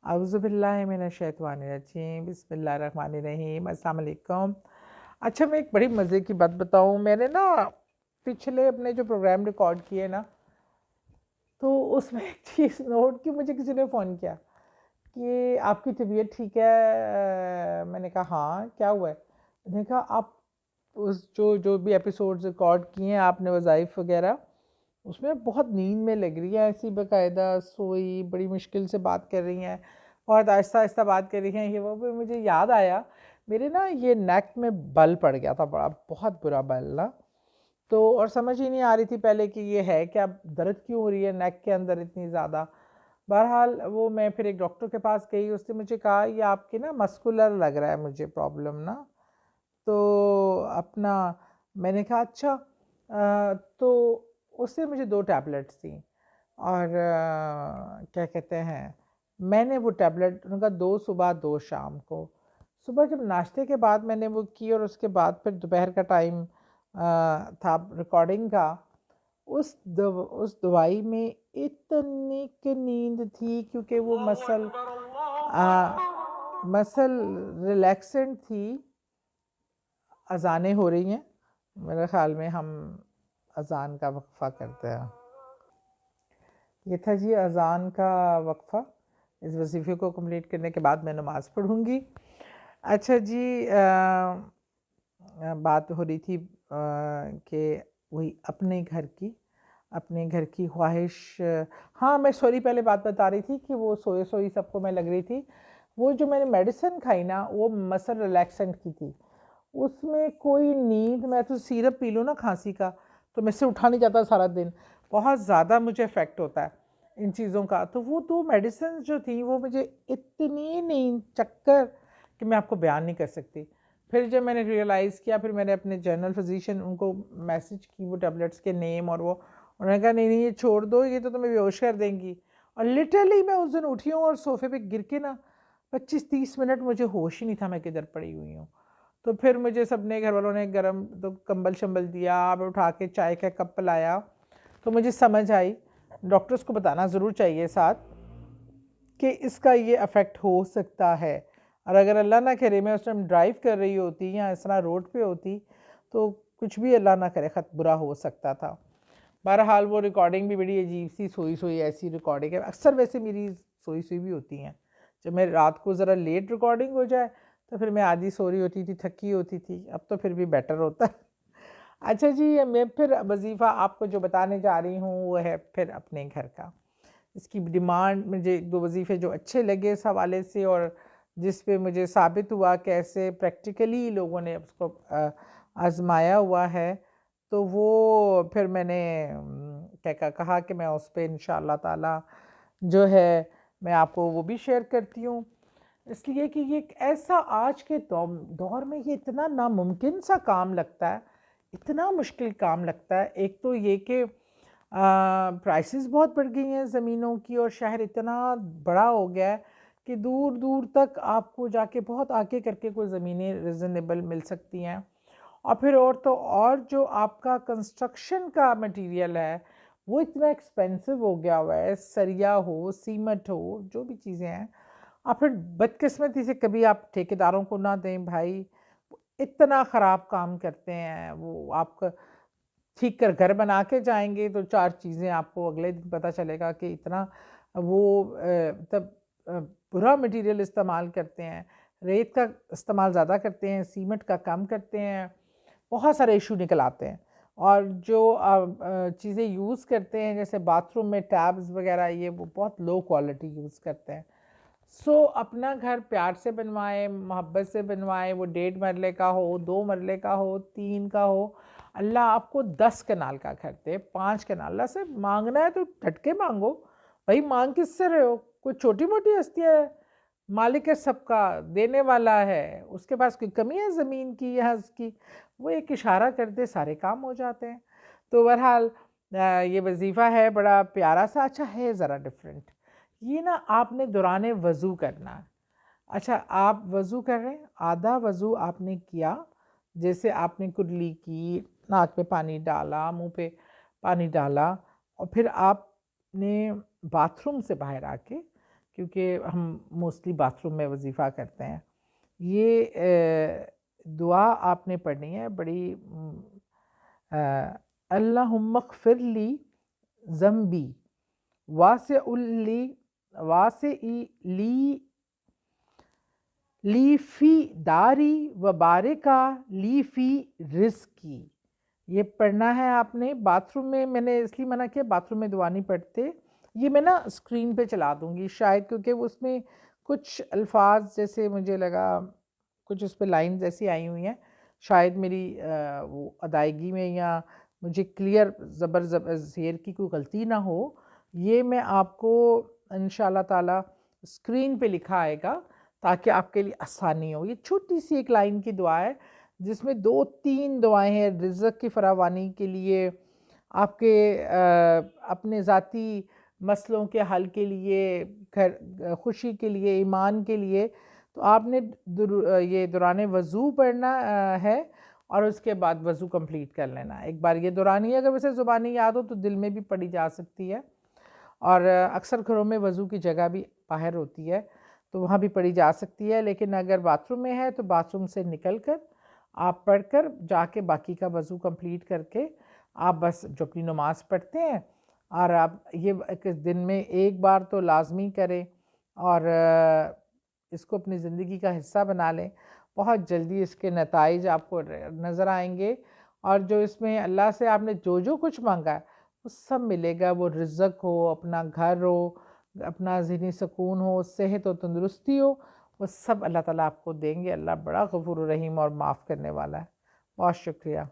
औज़ुबिल्लाहि मिनश्शैतानिर्रजीम बिस्मिल्लाहिर्रहमानिर्रहीम अस्सलाम वालेकुम। अच्छा, मैं एक बड़ी मज़े की बात बताऊँ। मैंने ना पिछले अपने जो प्रोग्राम रिकॉर्ड किए ना, तो उसमें एक चीज़ नोट की। मुझे किसी ने फ़ोन किया कि आपकी तबीयत ठीक है? मैंने कहा हाँ, क्या हुआ है? उन्होंने कहा आप उस जो जो भी एपिसोड्स रिकॉर्ड किए हैं आपने वज़ाइफ वग़ैरह, उसमें बहुत नींद में लग रही है, ऐसी बाकायदा सोई, बड़ी मुश्किल से बात कर रही हैं, बहुत आहिस्ता-आहिस्ता बात कर रही हैं, ये वो। फिर मुझे याद आया, मेरे ना ये नेक में बल पड़ गया था बड़ा, बहुत बुरा बल ना। तो और समझ ही नहीं आ रही थी पहले कि ये है क्या, दर्द क्यों हो रही है नेक के अंदर इतनी ज़्यादा। बहरहाल वो मैं फिर एक डॉक्टर के पास गई, उसने मुझे कहा ये आपकी ना मस्कुलर लग रहा है मुझे प्रॉब्लम ना। तो अपना मैंने कहा अच्छा। तो उसने मुझे 2 टैबलेट्स दी और क्या कहते हैं, मैंने वो टैबलेट उनका 2 सुबह 2 शाम को। सुबह जब नाश्ते के बाद मैंने वो की और उसके बाद फिर दोपहर का टाइम था रिकॉर्डिंग का। उस दवाई में इतनी की नींद थी क्योंकि वो मसल रिलैक्सेंट थी। अज़ानें हो रही हैं, मेरे ख़्याल में हम अज़ान का वक़फ़ा करते हैं। ये था जी अज़ान का वक़फ़ा। इस वज़ीफ़े को कंप्लीट करने के बाद मैं नमाज़ पढ़ूँगी। अच्छा जी, बात हो रही थी कि वही अपने घर की ख्वाहिश। हाँ, मैं सॉरी पहले बात बता रही थी कि वो सोई-सोई सबको मैं लग रही थी। वो जो मैंने मेडिसिन खाई ना, वो मसल रिलैक्सेंट की थी। उसमें कोई नींद, मैं तो सिरप पी लूँ ना खाँसी का, तो मुझसे उठा नहीं जाता सारा दिन। बहुत ज़्यादा मुझे इफ़ेक्ट होता है इन चीज़ों का। तो वो 2 मेडिसिन जो थी वो मुझे इतनी नींद, चक्कर कि मैं आपको बयान नहीं कर सकती। फिर जब मैंने रियलाइज़ किया, फिर मैंने अपने जनरल फ़िज़िशियन उनको मैसेज की वो टैबलेट्स के नेम और वो, उन्होंने कहा नहीं, नहीं ये छोड़ दो, ये तो तुम्हें बेहोश कर देंगी। और लिटरली मैं उस दिन उठी हूँ और सोफ़े पे गिर के ना 25-30 मिनट मुझे होश ही नहीं था मैं किधर पड़ी हुई हूँ। तो फिर मुझे सबने, घर वालों ने गरम तो कंबल-शंबल दिया, मैं उठा के चाय का कप पिलाया। तो मुझे समझ आई, डॉक्टर्स को बताना ज़रूर चाहिए साथ कि इसका ये इफ़ेक्ट हो सकता है। और अगर अल्लाह ना करे मैं उस टाइम ड्राइव कर रही होती या इस तरह रोड पे होती, तो कुछ भी अल्लाह ना करे ख़त बुरा हो सकता था। बहरहाल वो रिकॉर्डिंग भी बड़ी अजीब-सी सोई-सोई ऐसी रिकॉर्डिंग है। अक्सर वैसे मेरी सोई-सोई भी होती हैं। जब मैं रात को ज़रा लेट रिकॉर्डिंग हो जाए, तो फिर मैं आधी सो रही होती थी, थकी होती थी। अब तो फिर भी बेटर होता है। अच्छा जी, मैं फिर वज़ीफ़ा आपको जो बताने जा रही हूँ, वो है फिर अपने घर का। इसकी डिमांड मुझे 1-2 वज़ीफ़े जो अच्छे लगे इस हवाले से, और जिस पे मुझे साबित हुआ कैसे प्रैक्टिकली लोगों ने उसको आज़माया हुआ है, तो वो फिर मैंने क्या कहा कि मैं उस पे इंशाअल्लाह ताला जो है, मैं आपको वो भी शेयर करती हूँ। इसलिए कि ये एक ऐसा आज के दौर में ये इतना नामुमकिन सा काम लगता है, इतना मुश्किल काम लगता है। एक तो ये कि प्राइसेस बहुत बढ़ गई हैं ज़मीनों की, और शहर इतना बड़ा हो गया है कि दूर-दूर तक आपको जाके बहुत आगे करके कोई ज़मीनें रीज़नेबल मिल सकती हैं। और फिर और तो और जो आपका कंस्ट्रक्शन का मटेरियल है, वो इतना एक्सपेंसिव हो गया हुआ है, सरिया हो, सीमेंट हो, जो भी चीज़ें हैं। और फिर बदकिस्मती से कभी आप ठेकेदारों को ना दें भाई, इतना ख़राब काम करते हैं वो। आपका ठीक कर घर बना के जाएँगे तो 4 चीज़ें आपको अगले दिन पता चलेगा कि इतना वो मतलब बुरा मटीरियल इस्तेमाल करते हैं, रेत का इस्तेमाल ज़्यादा करते हैं, सीमेंट का कम करते हैं, बहुत सारे इशू निकल आते हैं। और जो चीज़ें यूज़ करते हैं जैसे बाथरूम में टैब्स वग़ैरह, ये वो बहुत लो क्वालिटी यूज़ करते हैं। सो अपना घर प्यार से बनवाएँ, मोहब्बत से बनवाएँ, वो 1.5 मरले का हो, 2 मरले का हो, 3 का हो। अल्लाह आपको 10 कनाल का घर दे, 5 कनाल। अल्लाह से माँगना है तो डट के माँगो। भई माँग किससे रहे हो? कोई छोटी-मोटी हस्तियाँ है? मालिक है सबका, देने वाला है, उसके पास कोई कमी है ज़मीन की या उसकी? वो एक इशारा कर दे, सारे काम हो जाते हैं। तो बहरहाल ये वज़ीफ़ा है बड़ा प्यारा-सा, अच्छा है ज़रा डिफ़रेंट। ये ना आपने दौरान वज़ू करना है। अच्छा, आप वज़ू कर रहे हैं, आधा वज़ू आपने किया, जैसे आपने कुर्ली की, नाक में पानी डाला, मुँह पे पानी डाला, और फिर आपने बाथरूम से बाहर आके क्योंकि हम मोस्टली बाथरूम में वजीफ़ा करते हैं। ये दुआ आपने पढ़नी है बड़ी अल्लाहुम्मग़फ़िरली ज़ंबी वासिउल्ली वासिई ली फ़ी दारी व बारिका ली फ़ी रिज़्क़ी। ये पढ़ना है आपने बाथरूम में। मैंने इसलिए मना किया, बाथरूम में दुआ नहीं पढ़ते। ये मैं ना स्क्रीन पे चला दूँगी शायद, क्योंकि उसमें कुछ अल्फाज जैसे मुझे लगा कुछ उस पे लाइन्स ऐसी आई हुई हैं, शायद मेरी वो अदायगी में या मुझे क्लियर ज़बर ज़ेर की कोई गलती ना हो। ये मैं आपको इंशाअल्लाह ताला स्क्रीन पे लिखा आएगा ताकि आपके लिए आसानी हो। ये छोटी सी एक लाइन की दुआ है जिसमें 2-3 दुआएं हैं रिज़्क़ की फरावानी के लिए, आपके अपने ज़ाती मसलों के हल के लिए, घर खुशी के लिए, ईमान के लिए। तो आपने ये दौरान वज़ू पढ़ना है और उसके बाद वज़ू कंप्लीट कर लेना। एक बार ये दौरानी अगर वैसे ज़ुबानी याद हो तो दिल में भी पढ़ी जा सकती है, और अक्सर घरों में वज़ू की जगह भी बाहर होती है तो वहाँ भी पढ़ी जा सकती है। लेकिन अगर बाथरूम में है तो बाथरूम से निकल कर आप पढ़कर जाके बाकी का वज़ू कंप्लीट करके आप बस जो अपनी नमाज़ पढ़ते हैं, और आप ये दिन में एक बार तो लाजमी करें और इसको अपनी ज़िंदगी का हिस्सा बना लें। बहुत जल्दी इसके नताइज आपको नज़र आएंगे, और जो इसमें अल्लाह से आपने जो जो कुछ मांगा है वो सब मिलेगा। वो रिज़्क़ हो, अपना घर हो, अपना ज़हनी सुकून हो, सेहत हो, तंदुरुस्ती हो, वो सब अल्लाह ताला आपको देंगे। अल्लाह बड़ा गफ़ूर रहीम और माफ़ करने वाला है। बहुत शुक्रिया।